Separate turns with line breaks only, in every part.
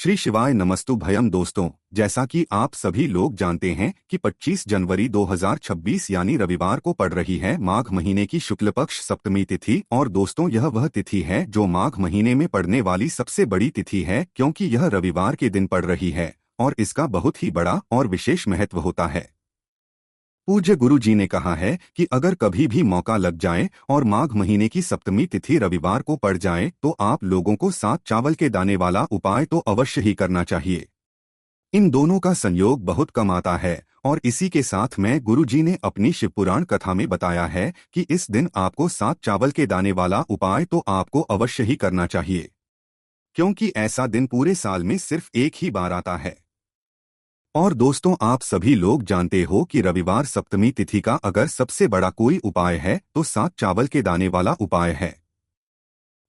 श्री शिवाय नमस्तु भयम। दोस्तों, जैसा कि आप सभी लोग जानते हैं कि 25 जनवरी 2026 यानी रविवार को पड़ रही है माघ महीने की शुक्ल पक्ष सप्तमी तिथि। और दोस्तों, यह वह तिथि है जो माघ महीने में पड़ने वाली सबसे बड़ी तिथि है, क्योंकि यह रविवार के दिन पड़ रही है और इसका बहुत ही बड़ा और विशेष महत्व होता है। पूज्य गुरु जी ने कहा है कि अगर कभी भी मौका लग जाए और माघ महीने की सप्तमी तिथि रविवार को पड़ जाए तो आप लोगों को 7 चावल के दाने वाला उपाय तो अवश्य ही करना चाहिए। इन दोनों का संयोग बहुत कम आता है और इसी के साथ में गुरु जी ने अपनी शिवपुराण कथा में बताया है कि इस दिन आपको 7 चावल के दाने वाला उपाय तो आपको अवश्य ही करना चाहिए, क्योंकि ऐसा दिन पूरे साल में सिर्फ एक ही बार आता है। और दोस्तों, आप सभी लोग जानते हो कि रविवार सप्तमी तिथि का अगर सबसे बड़ा कोई उपाय है तो 7 चावल के दाने वाला उपाय है।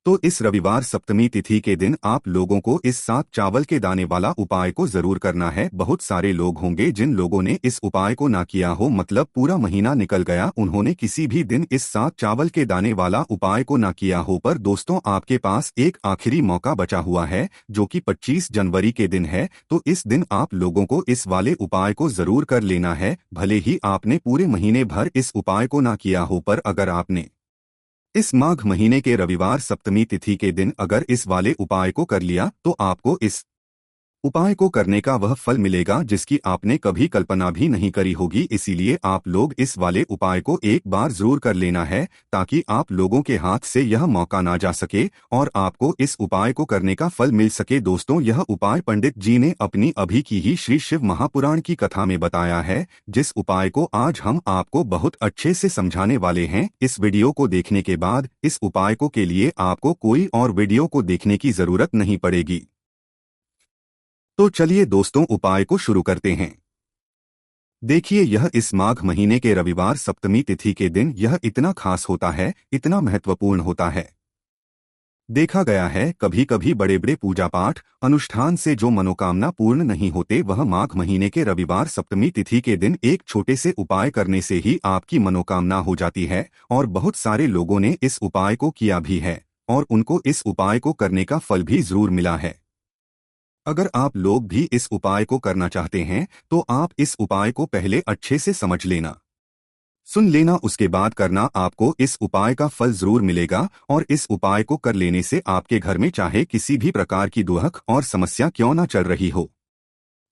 तो इस रविवार सप्तमी तिथि के दिन आप लोगों को इस 7 चावल के दाने वाला उपाय को जरूर करना है। बहुत सारे लोग होंगे जिन लोगों ने इस उपाय को ना किया हो, मतलब पूरा महीना निकल गया, उन्होंने किसी भी दिन इस 7 चावल के दाने वाला उपाय को ना किया हो। पर दोस्तों, आपके पास एक आखिरी मौका बचा हुआ है जो कि 25 जनवरी के दिन है। तो इस दिन आप लोगों को इस वाले उपाय को जरूर कर लेना है। भले ही आपने पूरे महीने भर इस उपाय को ना किया हो, पर अगर आपने इस माघ महीने के रविवार सप्तमी तिथि के दिन अगर इस वाले उपाय को कर लिया तो आपको इस उपाय को करने का वह फल मिलेगा जिसकी आपने कभी कल्पना भी नहीं करी होगी। इसीलिए आप लोग इस वाले उपाय को एक बार जरूर कर लेना है, ताकि आप लोगों के हाथ से यह मौका ना जा सके और आपको इस उपाय को करने का फल मिल सके। दोस्तों, यह उपाय पंडित जी ने अपनी अभी की ही श्री शिव महापुराण की कथा में बताया है, जिस उपाय को आज हम आपको बहुत अच्छे से समझाने वाले हैं। इस वीडियो को देखने के बाद इस उपाय को के लिए आपको कोई और वीडियो को देखने की जरूरत नहीं पड़ेगी। तो चलिए दोस्तों, उपाय को शुरू करते हैं। देखिए, यह इस माघ महीने के रविवार सप्तमी तिथि के दिन यह इतना खास होता है, इतना महत्वपूर्ण होता है। देखा गया है कभी कभी बड़े बड़े पूजा पाठ अनुष्ठान से जो मनोकामना पूर्ण नहीं होते, वह माघ महीने के रविवार सप्तमी तिथि के दिन एक छोटे से उपाय करने से ही आपकी मनोकामना हो जाती है। और बहुत सारे लोगों ने इस उपाय को किया भी है और उनको इस उपाय को करने का फल भी जरूर मिला है। अगर आप लोग भी इस उपाय को करना चाहते हैं तो आप इस उपाय को पहले अच्छे से समझ लेना, सुन लेना, उसके बाद करना। आपको इस उपाय का फल जरूर मिलेगा और इस उपाय को कर लेने से आपके घर में चाहे किसी भी प्रकार की दुख और समस्या क्यों ना चल रही हो,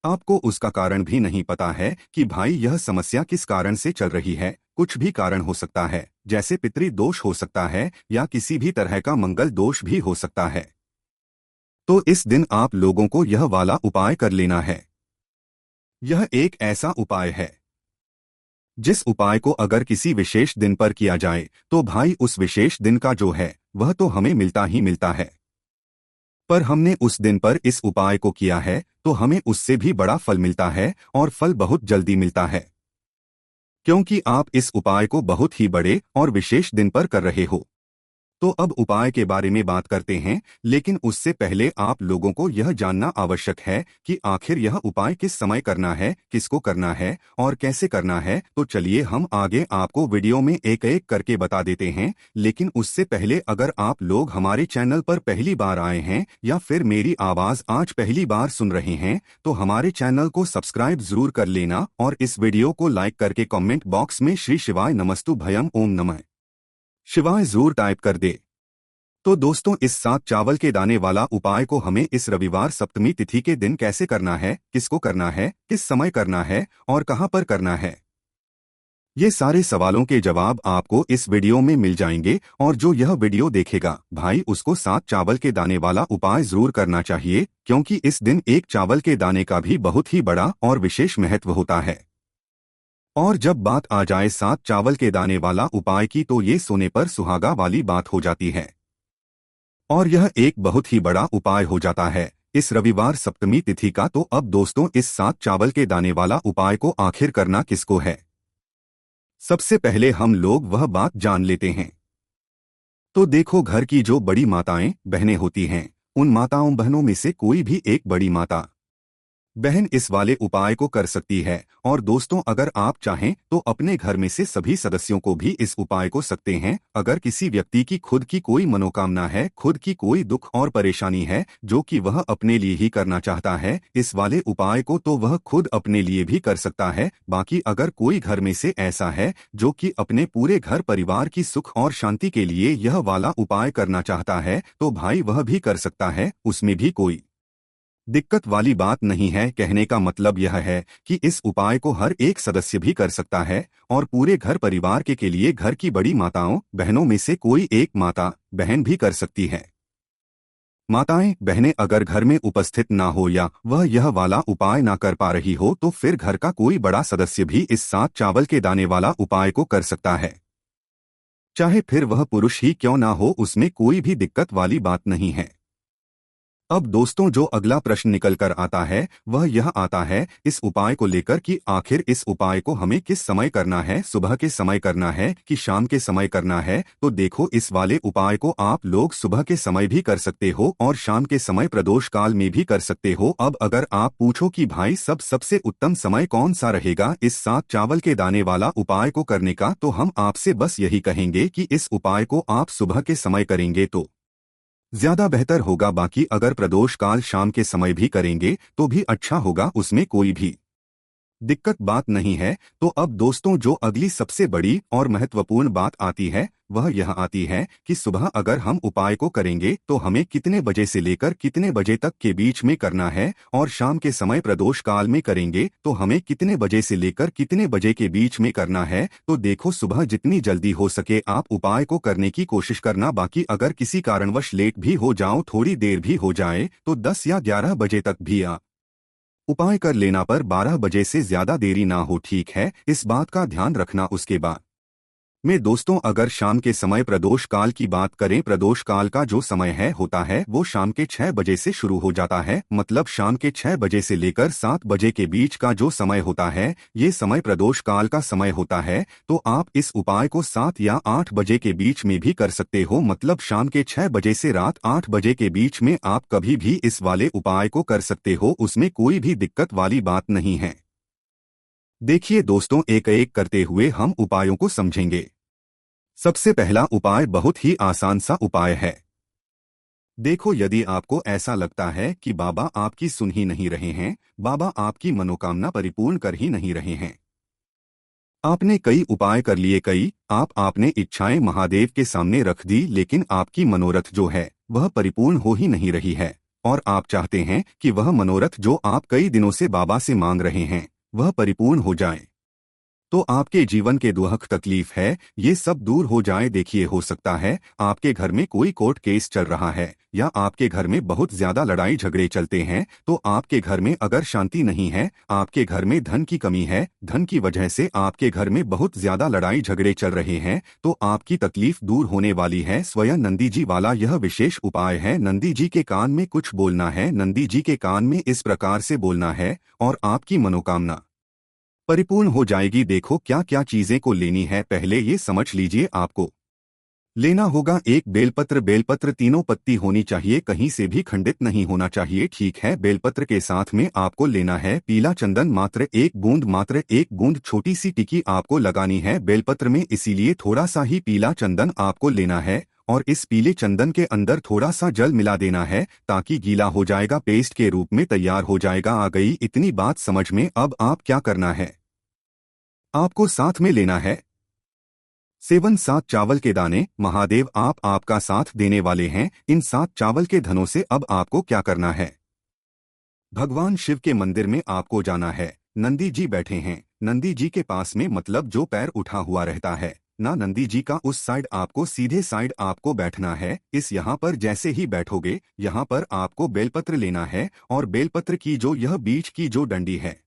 आपको उसका कारण भी नहीं पता है कि भाई यह समस्या किस कारण से चल रही है। कुछ भी कारण हो सकता है, जैसे पितृ दोष हो सकता है या किसी भी तरह का मंगल दोष भी हो सकता है। तो इस दिन आप लोगों को यह वाला उपाय कर लेना है। यह एक ऐसा उपाय है जिस उपाय को अगर किसी विशेष दिन पर किया जाए तो भाई उस विशेष दिन का जो है वह तो हमें मिलता ही मिलता है, पर हमने उस दिन पर इस उपाय को किया है तो हमें उससे भी बड़ा फल मिलता है और फल बहुत जल्दी मिलता है, क्योंकि आप इस उपाय को बहुत ही बड़े और विशेष दिन पर कर रहे हो। तो अब उपाय के बारे में बात करते हैं, लेकिन उससे पहले आप लोगों को यह जानना आवश्यक है कि आखिर यह उपाय किस समय करना है, किसको करना है और कैसे करना है। तो चलिए हम आगे आपको वीडियो में एक एक करके बता देते हैं। लेकिन उससे पहले अगर आप लोग हमारे चैनल पर पहली बार आए हैं या फिर मेरी आवाज आज पहली बार सुन रहे हैं तो हमारे चैनल को सब्सक्राइब जरूर कर लेना और इस वीडियो को लाइक करके कमेंट बॉक्स में श्री शिवाय नमस्तु भयम ओम नमः शिवाय जरूर टाइप कर दे। तो दोस्तों, इस 7 चावल के दाने वाला उपाय को हमें इस रविवार सप्तमी तिथि के दिन कैसे करना है, किसको करना है, किस समय करना है और कहां पर करना है, ये सारे सवालों के जवाब आपको इस वीडियो में मिल जाएंगे। और जो यह वीडियो देखेगा भाई, उसको 7 चावल के दाने वाला उपाय जरूर करना चाहिए, क्योंकि इस दिन एक चावल के दाने का भी बहुत ही बड़ा और विशेष महत्व होता है। और जब बात आ जाए 7 चावल के दाने वाला उपाय की, तो ये सोने पर सुहागा वाली बात हो जाती है और यह एक बहुत ही बड़ा उपाय हो जाता है इस रविवार सप्तमी तिथि का। तो अब दोस्तों, इस 7 चावल के दाने वाला उपाय को आखिर करना किसको है, सबसे पहले हम लोग वह बात जान लेते हैं। तो देखो, घर की जो बड़ी माताएं बहनें होती हैं, उन माताओं बहनों में से कोई भी एक बड़ी माता बहन इस वाले उपाय को कर सकती है। और दोस्तों, अगर आप चाहें तो अपने घर में से सभी सदस्यों को भी इस उपाय को सकते हैं। अगर किसी व्यक्ति की खुद की कोई मनोकामना है, खुद की कोई दुख और परेशानी है जो कि वह अपने लिए ही करना चाहता है इस वाले उपाय को, तो वह खुद अपने लिए भी कर सकता है। बाकी अगर कोई घर में से ऐसा है जो कि अपने पूरे घर परिवार की सुख और शांति के लिए यह वाला उपाय करना चाहता है, तो भाई वह भी कर सकता है, उसमें भी कोई दिक्कत वाली बात नहीं है। कहने का मतलब यह है कि इस उपाय को हर एक सदस्य भी कर सकता है और पूरे घर परिवार के लिए घर की बड़ी माताओं बहनों में से कोई एक माता बहन भी कर सकती है। माताएं बहनें अगर घर में उपस्थित ना हो या वह यह वाला उपाय ना कर पा रही हो, तो फिर घर का कोई बड़ा सदस्य भी इस 7 चावल के दाने वाला उपाय को कर सकता है। चाहे फिर वह पुरुष ही क्यों ना हो, उसमें कोई भी दिक्कत वाली बात नहीं है। अब दोस्तों, जो अगला प्रश्न निकल कर आता है वह यह आता है इस उपाय को लेकर कि आखिर इस उपाय को हमें किस समय करना है, सुबह के समय करना है कि शाम के समय करना है। तो देखो, इस वाले उपाय को आप लोग सुबह के समय भी कर सकते हो और शाम के समय प्रदोष काल में भी कर सकते हो। अब अगर आप पूछो कि भाई सबसे उत्तम समय कौन सा रहेगा इस 7 चावल के दाने वाला उपाय को करने का, तो हम आपसे बस यही कहेंगे कि इस उपाय को आप सुबह के समय करेंगे तो ज्यादा बेहतर होगा। बाकी अगर प्रदोष काल शाम के समय भी करेंगे तो भी अच्छा होगा, उसमें कोई भी दिक्कत बात नहीं है। तो अब दोस्तों, जो अगली सबसे बड़ी और महत्वपूर्ण बात आती है वह यह आती है कि सुबह अगर हम उपाय को करेंगे तो हमें कितने बजे से लेकर कितने बजे तक के बीच में करना है, और शाम के समय प्रदोष काल में करेंगे तो हमें कितने बजे से लेकर कितने बजे के बीच में करना है। तो देखो, सुबह जितनी जल्दी हो सके आप उपाय को करने की कोशिश करना। बाकी अगर किसी कारणवश लेट भी हो जाओ, थोड़ी देर भी हो जाए, तो 10 या 11 बजे तक भी उपाय कर लेना, पर 12 बजे से ज्यादा देरी ना हो, ठीक है? इस बात का ध्यान रखना। उसके बाद में दोस्तों, अगर शाम के समय प्रदोष काल की बात करें, प्रदोष काल का जो समय है होता है वो शाम के 6 बजे से शुरू हो जाता है। मतलब शाम के 6 बजे से लेकर 7 बजे के बीच का जो समय होता है ये समय प्रदोष काल का समय होता है। तो आप इस उपाय को 7 या 8 बजे के बीच में भी कर सकते हो। मतलब शाम के 6 बजे से रात 8 बजे के बीच में आप कभी भी इस वाले उपाय को कर सकते हो, उसमें कोई भी दिक्कत वाली बात नहीं है। देखिए दोस्तों, एक एक करते हुए हम उपायों को समझेंगे। सबसे पहला उपाय बहुत ही आसान सा उपाय है। देखो, यदि आपको ऐसा लगता है कि बाबा आपकी सुन ही नहीं रहे हैं, बाबा आपकी मनोकामना परिपूर्ण कर ही नहीं रहे हैं, आपने कई उपाय कर लिए, आपने इच्छाएं महादेव के सामने रख दी, लेकिन आपकी मनोरथ जो है वह परिपूर्ण हो ही नहीं रही है, और आप चाहते हैं कि वह मनोरथ जो आप कई दिनों से बाबा से मांग रहे हैं वह परिपूर्ण हो जाए, तो आपके जीवन के दुख तकलीफ है ये सब दूर हो जाए। देखिए, हो सकता है आपके घर में कोई कोर्ट केस चल रहा है या आपके घर में बहुत ज्यादा लड़ाई झगड़े चलते हैं, तो आपके घर में अगर शांति नहीं है, आपके घर में धन की कमी है, धन की वजह से आपके घर में बहुत ज्यादा लड़ाई झगड़े चल रहे हैं, तो आपकी तकलीफ दूर होने वाली है। स्वयं नंदी जी वाला यह विशेष उपाय है। नंदी जी के कान में कुछ बोलना है, नंदी जी के कान में इस प्रकार से बोलना है और आपकी मनोकामना परिपूर्ण हो जाएगी। देखो, क्या क्या चीजें को लेनी है पहले ये समझ लीजिए। आपको लेना होगा एक बेलपत्र। बेलपत्र तीनों पत्ती होनी चाहिए, कहीं से भी खंडित नहीं होना चाहिए, ठीक है? बेलपत्र के साथ में आपको लेना है पीला चंदन, मात्र 1 बूंद, मात्र 1 बूंद छोटी सी टिकी आपको लगानी है बेलपत्र में, इसीलिए थोड़ा सा ही पीला चंदन आपको लेना है और इस पीले चंदन के अंदर थोड़ा सा जल मिला देना है ताकि गीला हो जाएगा, पेस्ट के रूप में तैयार हो जाएगा। आ गई इतनी बात समझ में? अब आप क्या करना है, आपको साथ में लेना है 7 चावल के दाने। महादेव आपका साथ देने वाले हैं इन 7 चावल के धनों से। अब आपको क्या करना है, भगवान शिव के मंदिर में आपको जाना है। नंदी जी बैठे हैं, नंदी जी के पास में, मतलब जो पैर उठा हुआ रहता है ना नंदी जी का, उस साइड आपको, सीधे साइड आपको बैठना है। इस यहाँ पर जैसे ही बैठोगे यहाँ पर आपको बेलपत्र लेना है और बेलपत्र की जो यह बीच की जो डंडी है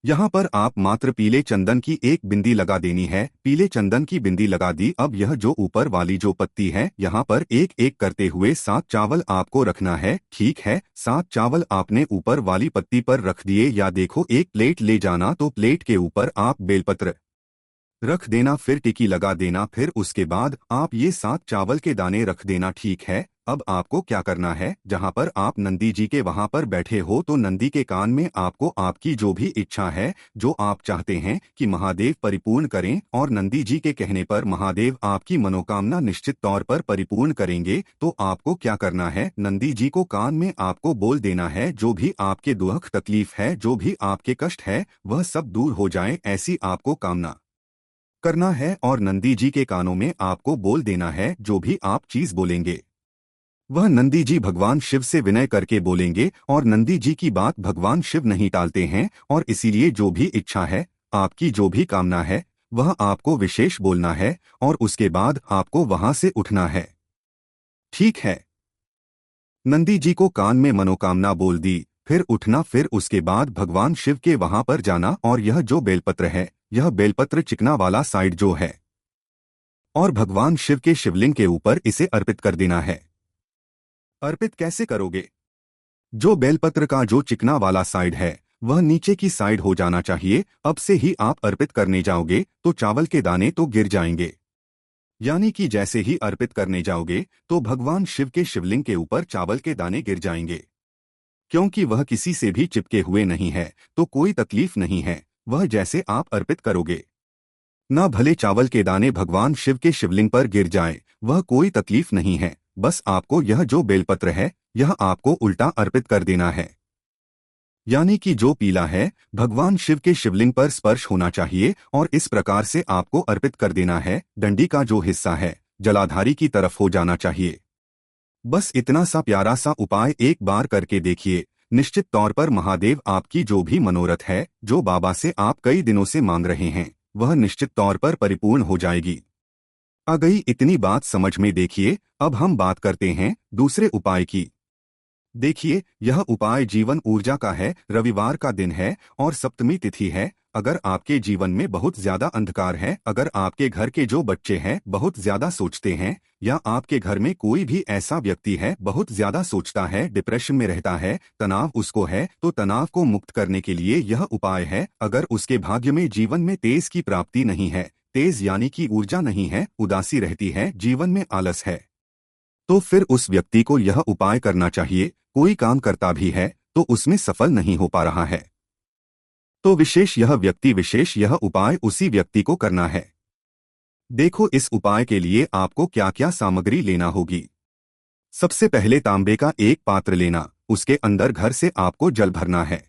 यहाँ पर आप मात्र पीले चंदन की एक बिंदी लगा देनी है। पीले चंदन की बिंदी लगा दी। अब यह जो ऊपर वाली जो पत्ती है यहाँ पर एक एक करते हुए 7 चावल आपको रखना है, ठीक है? 7 चावल आपने ऊपर वाली पत्ती पर रख दिए, या देखो एक प्लेट ले जाना, तो प्लेट के ऊपर आप बेलपत्र रख देना, फिर टिकी लगा देना, फिर उसके बाद आप ये 7 चावल के दाने रख देना, ठीक है? अब आपको क्या करना है, जहां पर आप नंदी जी के वहां पर बैठे हो तो नंदी के कान में आपको आपकी जो भी इच्छा है, जो आप चाहते हैं कि महादेव परिपूर्ण करें, और नंदी जी के कहने पर महादेव आपकी मनोकामना निश्चित तौर पर परिपूर्ण करेंगे। तो आपको क्या करना है, नंदी जी को कान में आपको बोल देना है जो भी आपके दुख तकलीफ है, जो भी आपके कष्ट है, वह सब दूर हो जाए, ऐसी आपको कामना करना है। और नंदी जी के कानों में आपको बोल देना है जो भी आप चीज बोलेंगे वह नंदी जी भगवान शिव से विनय करके बोलेंगे, और नंदी जी की बात भगवान शिव नहीं टालते हैं, और इसीलिए जो भी इच्छा है, आपकी जो भी कामना है, वह आपको विशेष बोलना है, और उसके बाद आपको वहां से उठना है। ठीक है। नंदी जी को कान में मनोकामना बोल दी, फिर उठना, फिर उसके बाद भगवान शिव के वहां पर जाना, और यह जो बेलपत्र है, यह बेलपत्र चिकना वाला साइड जो है, और भगवान शिव के शिवलिंग के ऊपर इसे अर्पित कर देना है। अर्पित कैसे करोगे? जो बेलपत्र का जो चिकना वाला साइड है, वह नीचे की साइड हो जाना चाहिए। अब से ही आप अर्पित करने जाओगे तो चावल के दाने तो गिर जाएंगे, यानी कि जैसे ही अर्पित करने जाओगे तो भगवान शिव के शिवलिंग के ऊपर चावल के दाने गिर जाएंगे। क्योंकि वह किसी से भी चिपके हुए नहीं है, तो कोई तकलीफ नहीं है, वह जैसे आप अर्पित करोगे। न भले चावल के दाने भगवान शिव के शिवलिंग पर गिर जाए, वह कोई तकलीफ नहीं है, बस आपको यह जो बेलपत्र है, यह आपको उल्टा अर्पित कर देना है। यानी कि जो पीला है, भगवान शिव के शिवलिंग पर स्पर्श होना चाहिए, और इस प्रकार से आपको अर्पित कर देना है। डंडी का जो हिस्सा है, जलाधारी की तरफ हो जाना चाहिए। बस इतना सा प्यारा सा उपाय एक बार करके देखिए, निश्चित तौर पर महादेव आपकी जो भी मनोरथ है, जो बाबा से आप कई दिनों से मांग रहे हैं, वह निश्चित तौर पर परिपूर्ण हो जाएगी। आ गई इतनी बात समझ में? देखिए, अब हम बात करते हैं दूसरे उपाय की। देखिए, यह उपाय जीवन ऊर्जा का है। रविवार का दिन है और सप्तमी तिथि है। अगर आपके जीवन में बहुत ज्यादा अंधकार है, अगर आपके घर के जो बच्चे हैं बहुत ज्यादा सोचते हैं, या आपके घर में कोई भी ऐसा व्यक्ति है बहुत ज्यादा सोचता है, डिप्रेशन में रहता है, तनाव उसको है, तो तनाव को मुक्त करने के लिए यह उपाय है। अगर उसके भाग्य में जीवन में तेज की प्राप्ति नहीं है, तेज यानी कि ऊर्जा नहीं है, उदासी रहती है, जीवन में आलस है, तो फिर उस व्यक्ति को यह उपाय करना चाहिए। कोई काम करता भी है तो उसमें सफल नहीं हो पा रहा है, तो विशेष यह उपाय उसी व्यक्ति को करना है। देखो, इस उपाय के लिए आपको क्या क्या सामग्री लेना होगी। सबसे पहले तांबे का एक पात्र लेना, उसके अंदर घर से आपको जल भरना है।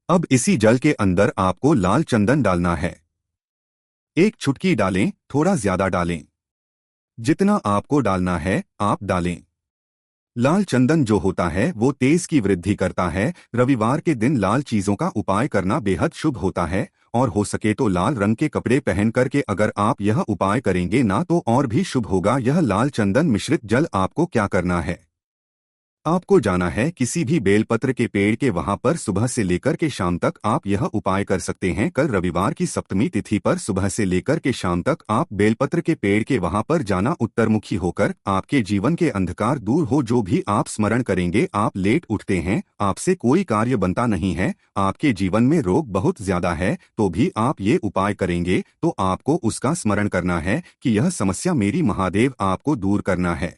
अब इसी जल के अंदर आपको लाल चंदन डालना है। एक चुटकी डालें, थोड़ा ज्यादा डालें, जितना आपको डालना है आप डालें। लाल चंदन जो होता है वो तेज की वृद्धि करता है। रविवार के दिन लाल चीजों का उपाय करना बेहद शुभ होता है, और हो सके तो लाल रंग के कपड़े पहन करके अगर आप यह उपाय करेंगे ना तो और भी शुभ होगा। यह लाल चंदन मिश्रित जल आपको क्या करना है, आपको जाना है किसी भी बेलपत्र के पेड़ के वहां पर। सुबह से लेकर के शाम तक आप यह उपाय कर सकते हैं। कल रविवार की सप्तमी तिथि पर सुबह से लेकर के शाम तक आप बेलपत्र के पेड़ के वहां पर जाना, उत्तरमुखी होकर। आपके जीवन के अंधकार दूर हो, जो भी आप स्मरण करेंगे। आप लेट उठते हैं, आपसे कोई कार्य बनता नहीं है, आपके जीवन में रोग बहुत ज्यादा है, तो भी आप ये उपाय करेंगे तो आपको उसका स्मरण करना है कि यह समस्या मेरी महादेव आपको दूर करना है।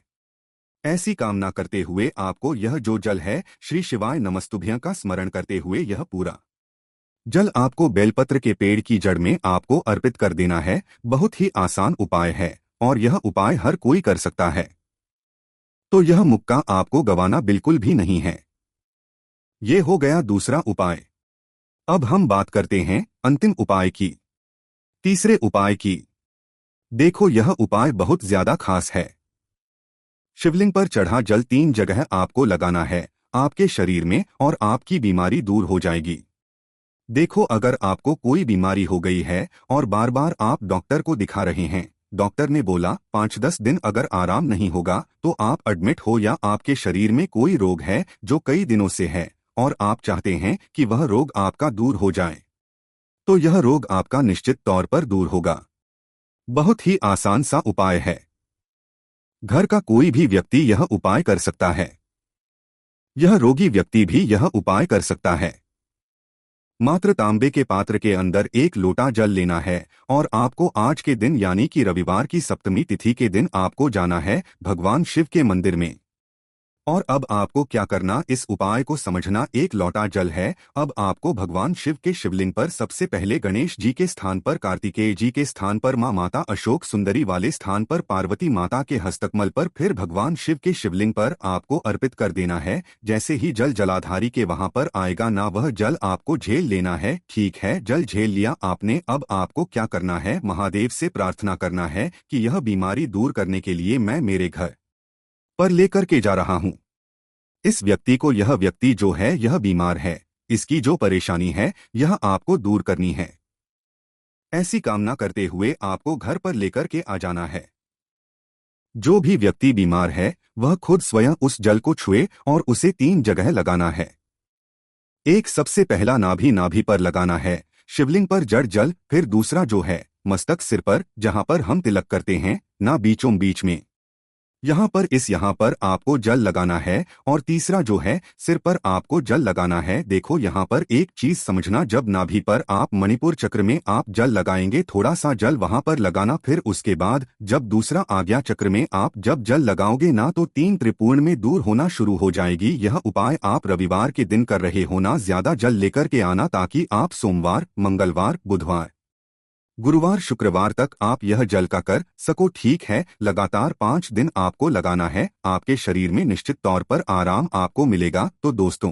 ऐसी कामना करते हुए आपको यह जो जल है, श्री शिवाय नमस्तुभ्यं का स्मरण करते हुए यह पूरा जल आपको बेलपत्र के पेड़ की जड़ में आपको अर्पित कर देना है। बहुत ही आसान उपाय है और यह उपाय हर कोई कर सकता है, तो यह मौका आपको गंवाना बिल्कुल भी नहीं है। ये हो गया दूसरा उपाय। अब हम बात करते हैं अंतिम उपाय की, तीसरे उपाय की। देखो, यह उपाय बहुत ज्यादा खास है। शिवलिंग पर चढ़ा जल 3 जगह आपको लगाना है आपके शरीर में, और आपकी बीमारी दूर हो जाएगी। देखो, अगर आपको कोई बीमारी हो गई है और बार बार आप डॉक्टर को दिखा रहे हैं, डॉक्टर ने बोला 5-10 दिन अगर आराम नहीं होगा तो आप एडमिट हो, या आपके शरीर में कोई रोग है जो कई दिनों से है और आप चाहते हैं कि वह रोग आपका दूर हो जाए, तो यह रोग आपका निश्चित तौर पर दूर होगा। बहुत ही आसान सा उपाय है, घर का कोई भी व्यक्ति यह उपाय कर सकता है। यह रोगी व्यक्ति भी यह उपाय कर सकता है। मात्र तांबे के पात्र के अंदर एक लोटा जल लेना है और आपको आज के दिन यानी कि रविवार की सप्तमी तिथि के दिन आपको जाना है भगवान शिव के मंदिर में। और अब आपको क्या करना, इस उपाय को समझना। एक लोटा जल है। अब आपको भगवान शिव के शिवलिंग पर सबसे पहले गणेश जी के स्थान पर, कार्तिकेय जी के स्थान पर, माँ माता अशोक सुंदरी वाले स्थान पर, पार्वती माता के हस्तकमल पर, फिर भगवान शिव के शिवलिंग पर आपको अर्पित कर देना है। जैसे ही जल जलाधारी के वहां पर आएगा ना, वह जल आपको झेल लेना है। ठीक है, जल झेल लिया आपने। अब आपको क्या करना है, महादेव से प्रार्थना करना है कि यह बीमारी दूर करने के लिए मैं मेरे घर पर लेकर के जा रहा हूं। इस व्यक्ति को, यह व्यक्ति जो है यह बीमार है, इसकी जो परेशानी है यह आपको दूर करनी है। ऐसी कामना करते हुए आपको घर पर लेकर के आ जाना है। जो भी व्यक्ति बीमार है वह खुद स्वयं उस जल को छुए और उसे 3 जगह लगाना है। एक, सबसे पहला नाभि पर लगाना है, शिवलिंग पर जड़ जल। फिर दूसरा जो है मस्तक, सिर पर, जहां पर हम तिलक करते हैं ना, बीचों बीच में यहाँ पर आपको जल लगाना है। और तीसरा जो है सिर पर आपको जल लगाना है। देखो यहाँ पर एक चीज समझना, जब नाभि पर आप मणिपुर चक्र में आप जल लगाएंगे, थोड़ा सा जल वहां पर लगाना। फिर उसके बाद जब दूसरा आज्ञा चक्र में आप जब जल लगाओगे ना, तो 3 त्रिपूर्ण में दूर होना शुरू हो जाएगी। यह उपाय आप रविवार के दिन कर रहे हो ना, ज्यादा जल लेकर के आना, ताकि आप सोमवार, मंगलवार, बुधवार, गुरुवार, शुक्रवार तक आप यह जल का कर सको। ठीक है, लगातार 5 दिन आपको लगाना है। आपके शरीर में निश्चित तौर पर आराम आपको मिलेगा। तो दोस्तों,